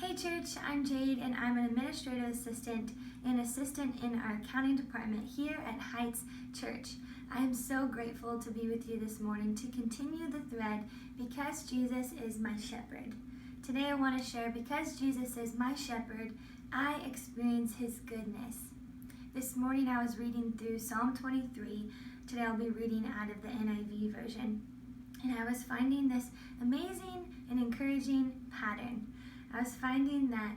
Hey church, I'm Jade and I'm an administrative assistant and assistant in our accounting department here at Heights Church. I am so grateful to be with you this morning to continue the thread, Because Jesus is My Shepherd. Today I want to share, because Jesus is my shepherd, I experience His goodness. This morning I was reading through Psalm 23. Today I'll be reading out of the NIV version. And I was finding this amazing and encouraging pattern. I was finding that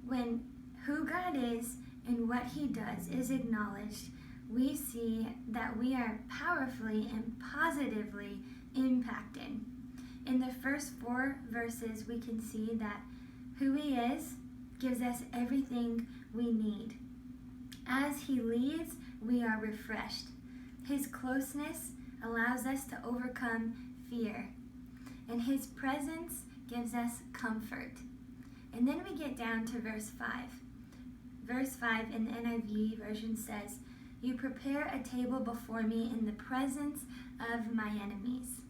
when who God is and what He does is acknowledged, we see that we are powerfully and positively impacted. In the first 4 verses, we can see that who He is gives us everything we need. As He leads, we are refreshed. His closeness allows us to overcome fear, and His presence gives us comfort. And then we get down to verse 5. Verse 5 in the NIV version says, "You prepare a table before me in the presence of my enemies."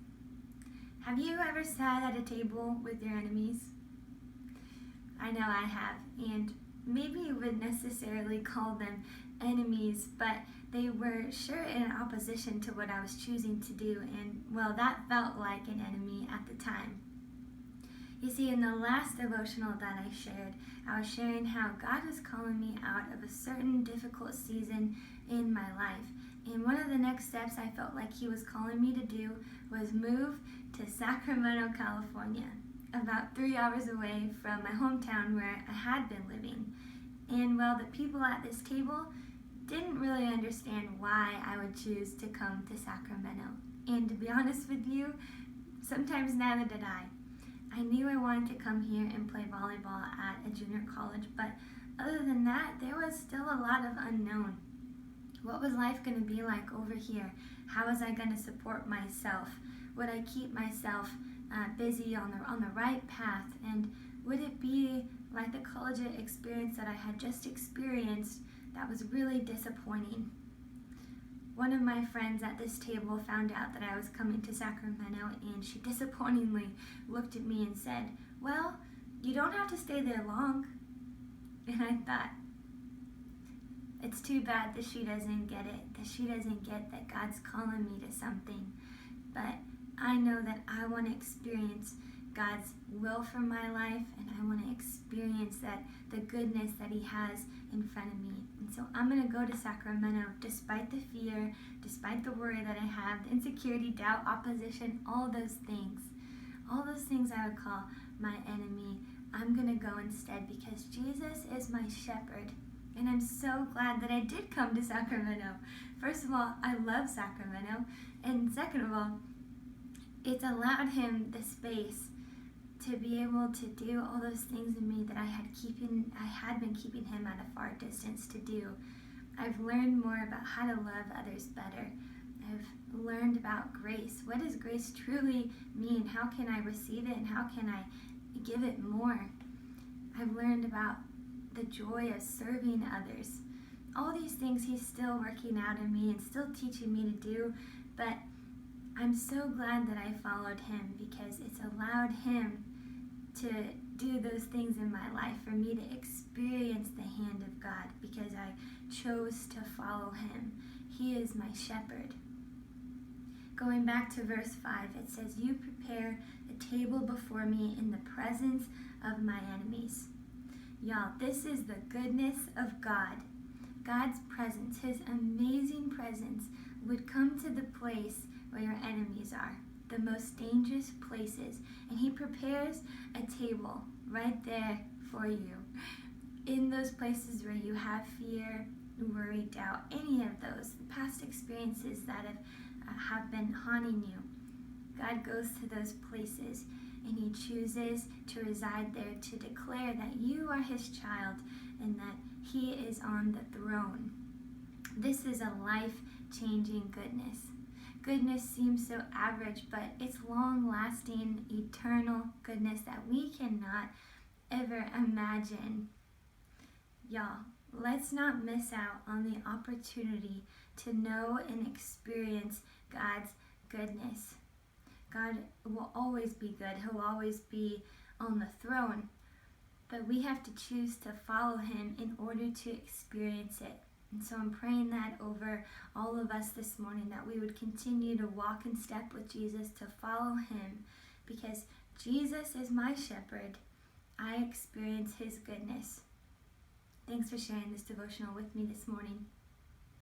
Have you ever sat at a table with your enemies? I know I have, and maybe you wouldn't necessarily call them enemies, but they were sure in opposition to what I was choosing to do, and well, that felt like an enemy at the time. You see, in the last devotional that I shared, I was sharing how God was calling me out of a certain difficult season in my life. And one of the next steps I felt like He was calling me to do was move to Sacramento, California, about 3 hours away from my hometown where I had been living. And well, the people at this table didn't really understand why I would choose to come to Sacramento. And to be honest with you, sometimes neither did I. I knew I wanted to come here and play volleyball at a junior college, but other than that, there was still a lot of unknown. What was life going to be like over here? How was I going to support myself? Would I keep myself busy on the right path? And would it be like the college experience that I had just experienced that was really disappointing? One of my friends at this table found out that I was coming to Sacramento, and she disappointingly looked at me and said, "Well, you don't have to stay there long." And I thought, it's too bad that she doesn't get it, that she doesn't get that God's calling me to something. But I know that I want to experience God's will for my life, and I want to experience the goodness that He has in front of me. And so I'm going to go to Sacramento despite the fear, despite the worry that I have, the insecurity, doubt, opposition, all those things. All those things I would call my enemy. I'm going to go instead because Jesus is my shepherd. And I'm so glad that I did come to Sacramento. First of all, I love Sacramento. And second of all, it's allowed Him the space to be able to do all those things in me that I had been keeping Him at a far distance to do. I've learned more about how to love others better. I've learned about grace. What does grace truly mean? How can I receive it, and how can I give it more? I've learned about the joy of serving others. All these things He's still working out in me and still teaching me to do, but I'm so glad that I followed Him because it's allowed Him to do those things in my life, for me to experience the hand of God because I chose to follow Him. He is my shepherd. Going back to verse 5, it says, "You prepare a table before me in the presence of my enemies." Y'all, this is the goodness of God. God's presence, His amazing presence, would come to the place where your enemies are, the most dangerous places, and He prepares a table right there for you. In those places where you have fear, worry, doubt, any of those past experiences that have been haunting you, God goes to those places and He chooses to reside there to declare that you are His child and that He is on the throne. This is a life-changing goodness. Goodness seems so average, but it's long-lasting, eternal goodness that we cannot ever imagine. Y'all, let's not miss out on the opportunity to know and experience God's goodness. God will always be good. He'll always be on the throne. but we have to choose to follow him in order to experience it. And so I'm praying that over all of us this morning, that we would continue to walk in step with Jesus, to follow him, because Jesus is my shepherd. I experience his goodness. Thanks for sharing this devotional with me this morning.